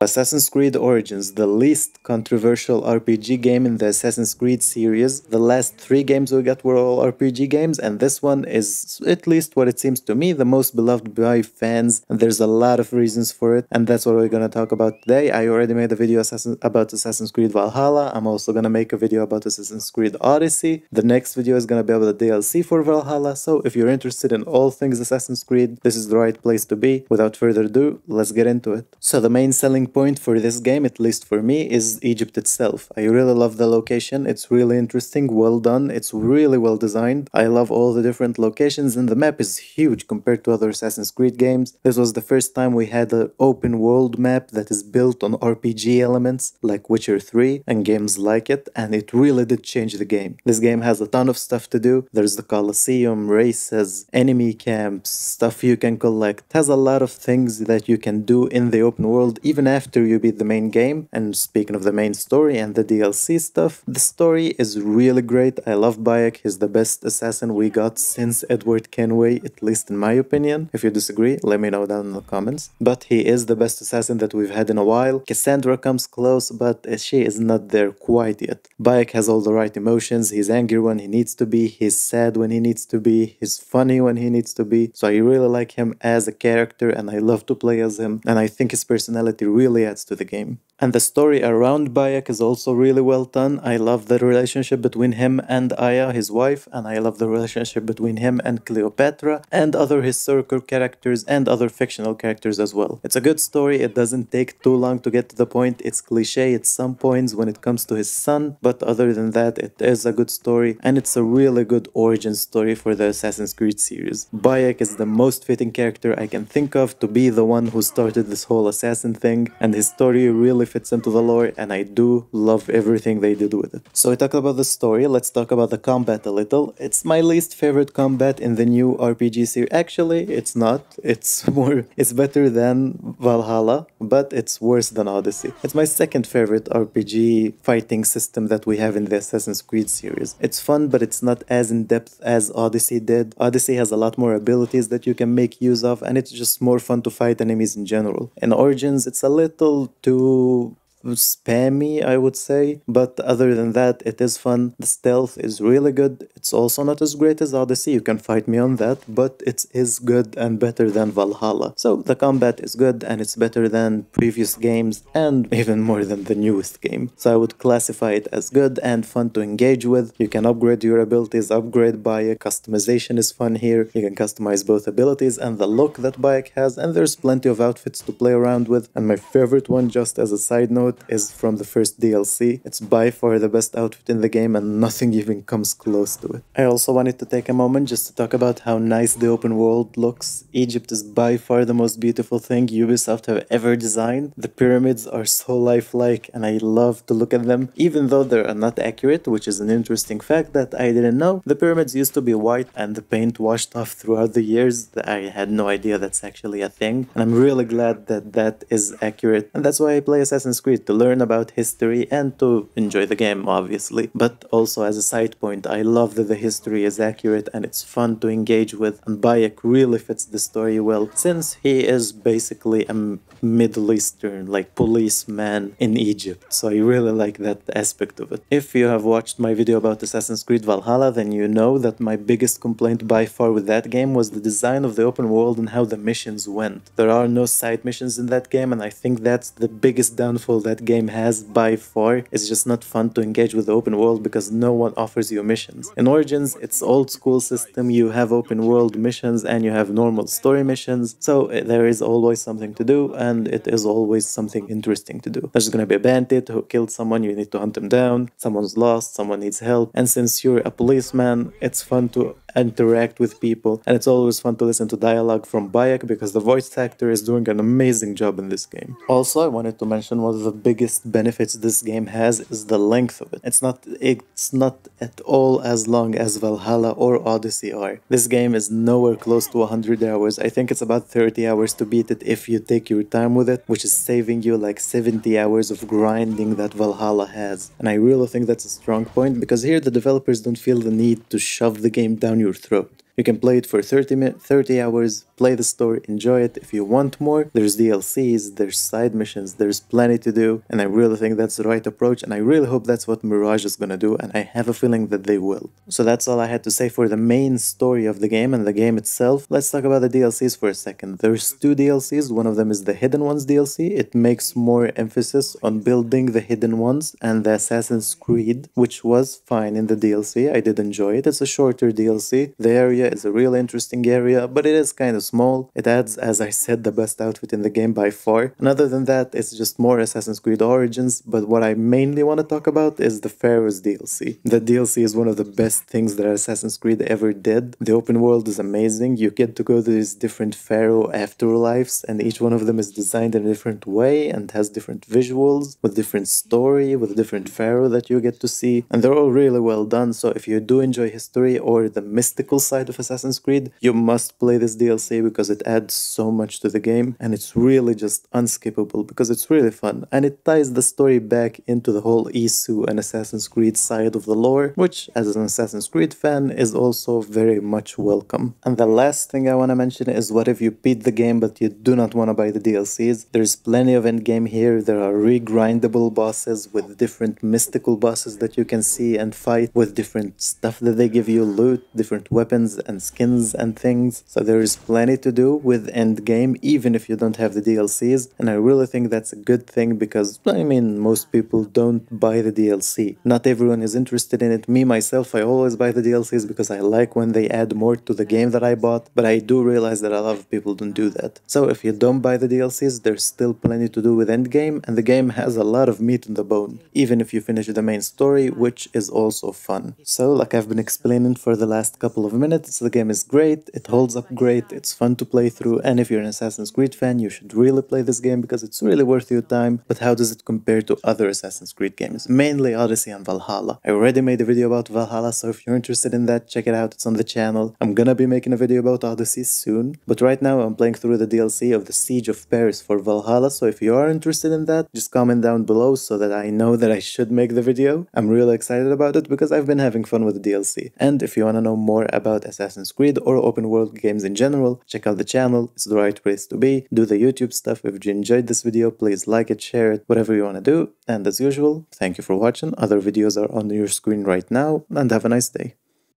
Assassin's Creed Origins, the least controversial RPG game in the Assassin's Creed series. The last three games we got were all RPG games, and this one is, at least what it seems to me, the most beloved by fans, and there's a lot of reasons for it, and that's what we're gonna talk about today. I already made a video about Assassin's Creed Valhalla. I'm also gonna make a video about Assassin's Creed Odyssey. The next video is gonna be about the DLC for Valhalla, so if you're interested in all things Assassin's Creed, this is the right place to be. Without further ado, let's get into it. So the main selling point for this game, at least for me, is Egypt itself. I really love the location. It's really interesting, well done. It's really well designed. I love all the different locations, and the map is huge compared to other Assassin's Creed games. This was the first time we had an open world map that is built on RPG elements like Witcher 3 and games like it, and it really did change the game. This game has a ton of stuff to do. There's the Colosseum, races, enemy camps, stuff you can collect. It has a lot of things that you can do in the open world even after you beat the main game. And speaking of the main story and the DLC stuff, the story is really great. I love Bayek. He's the best assassin we got since Edward Kenway, at least in my opinion. If you disagree, let me know down in the comments. But he is the best assassin that we've had in a while. Cassandra comes close, but she is not there quite yet. Bayek has all the right emotions. He's angry when he needs to be, he's sad when he needs to be, he's funny when he needs to be. So I really like him as a character, and I love to play as him, and I think his personality really adds to the game. And the story around Bayek is also really well done. I love the relationship between him and Aya, his wife, and I love the relationship between him and Cleopatra and other historical characters and other fictional characters as well. It's a good story. It doesn't take too long to get to the point. It's cliche at some points when it comes to his son, but other than that, it is a good story, and it's a really good origin story for the Assassin's Creed series. Bayek is the most fitting character I can think of to be the one who started this whole assassin thing, and his story really fits into the lore, and I do love everything they did with it. So we talked about the story, let's talk about the combat a little. It's my least favorite combat in the new RPG series. Actually, it's not. It's better than Valhalla, but it's worse than Odyssey. It's my second favorite RPG fighting system that we have in the Assassin's Creed series. It's fun, but it's not as in-depth as Odyssey did. Odyssey has a lot more abilities that you can make use of, and it's just more fun to fight enemies in general. In Origins, it's a little too spammy, I would say, but other than that, it is fun. The stealth is really good. It's also not as great as Odyssey, you can fight me on that, but it is good and better than Valhalla. So the combat is good, and it's better than previous games, and even more than the newest game. So I would classify it as good and fun to engage with. You can upgrade your abilities, upgrade Bayek. Customization is fun here. You can customize both abilities and the look that Bayek has, and there's plenty of outfits to play around with. And my favorite one, just as a side note, is from the first DLC. It's by far the best outfit in the game, and nothing even comes close to it. I also wanted to take a moment just to talk about how nice the open world looks. Egypt is by far the most beautiful thing Ubisoft have ever designed. The pyramids are so lifelike, and I love to look at them, even though they're not accurate, which is an interesting fact that I didn't know. The pyramids used to be white, and the paint washed off throughout the years. I had no idea that's actually a thing, and I'm really glad that that is accurate, and that's why I play Assassin's Creed, to learn about history and to enjoy the game, obviously. But also as a side point, I love that the history is accurate and it's fun to engage with, and Bayek really fits the story well, since he is basically a Middle Eastern, like, policeman in Egypt. So I really like that aspect of it. If you have watched my video about Assassin's Creed Valhalla, then you know that my biggest complaint by far with that game was the design of the open world and how the missions went. There are no side missions in that game, and I think that's the biggest downfall that game has by far. It's just not fun to engage with the open world because no one offers you missions. In Origins, it's old school system. You have open world missions and you have normal story missions, so there is always something to do, and it is always something interesting to do. There's gonna be a bandit who killed someone, you need to hunt him down, someone's lost, someone needs help, and since you're a policeman, it's fun to interact with people, and it's always fun to listen to dialogue from Bayek because the voice actor is doing an amazing job in this game. Also, I wanted to mention one of the biggest benefits this game has is the length of it. It's not at all as long as Valhalla or Odyssey are. This game is nowhere close to 100 hours. I think it's about 30 hours to beat it if you take your time with it, which is saving you like 70 hours of grinding that Valhalla has. And I really think that's a strong point because here the developers don't feel the need to shove the game down your throat. You can play it for 30 hours, play the story, enjoy it. If you want more, there's DLCs, there's side missions, there's plenty to do, and I really think that's the right approach, and I really hope that's what Mirage is gonna do, and I have a feeling that they will. So that's all I had to say for the main story of the game and the game itself. Let's talk about the DLCs for a second. There's two DLCs, one of them is the Hidden Ones DLC. It makes more emphasis on building the Hidden Ones, and the Assassin's Creed, which was fine in the DLC. I did enjoy it. It's a shorter DLC. The area is a real interesting area, but it is kind of small. It adds, as I said, the best outfit in the game by far. And other than that, it's just more Assassin's Creed Origins, but what I mainly want to talk about is the Pharaoh's DLC. The DLC is one of the best things that Assassin's Creed ever did. The open world is amazing. You get to go to these different Pharaoh afterlives, and each one of them is designed in a different way and has different visuals, with different story, with different Pharaoh that you get to see, and they're all really well done. So if you do enjoy history or the mystical side of Assassin's Creed, you must play this DLC because it adds so much to the game, and it's really just unskippable because it's really fun, and it ties the story back into the whole Isu and Assassin's Creed side of the lore, which as an Assassin's Creed fan is also very much welcome. And the last thing I want to mention is, what if you beat the game but you do not want to buy the DLCs? There's plenty of endgame here. There are regrindable bosses with different mystical bosses that you can see and fight, with different stuff that they give you, loot, different weapons and skins and things. So there is plenty to do with endgame even if you don't have the DLCs, and I really think that's a good thing because, I mean, most people don't buy the DLC. Not everyone is interested in it. Me, myself, I always buy the DLCs because I like when they add more to the game that I bought, but I do realize that a lot of people don't do that. So if you don't buy the DLCs, there's still plenty to do with endgame, and the game has a lot of meat on the bone, even if you finish the main story, which is also fun. So, like I've been explaining for the last couple of minutes, the game is great, it holds up great, it's fun to play through, and if you're an Assassin's Creed fan, you should really play this game because it's really worth your time. But how does it compare to other Assassin's Creed games? Mainly Odyssey and Valhalla. I already made a video about Valhalla, so if you're interested in that, check it out, it's on the channel. I'm gonna be making a video about Odyssey soon, but right now I'm playing through the DLC of the Siege of Paris for Valhalla, so if you are interested in that, just comment down below so that I know that I should make the video. I'm really excited about it because I've been having fun with the DLC. And if you want to know more about Assassin's Creed or open world games in general, check out the channel, it's the right place to be. Do the YouTube stuff. If you enjoyed this video, please like it, share it, whatever you want to do. And as usual, thank you for watching. Other videos are on your screen right now, and have a nice day.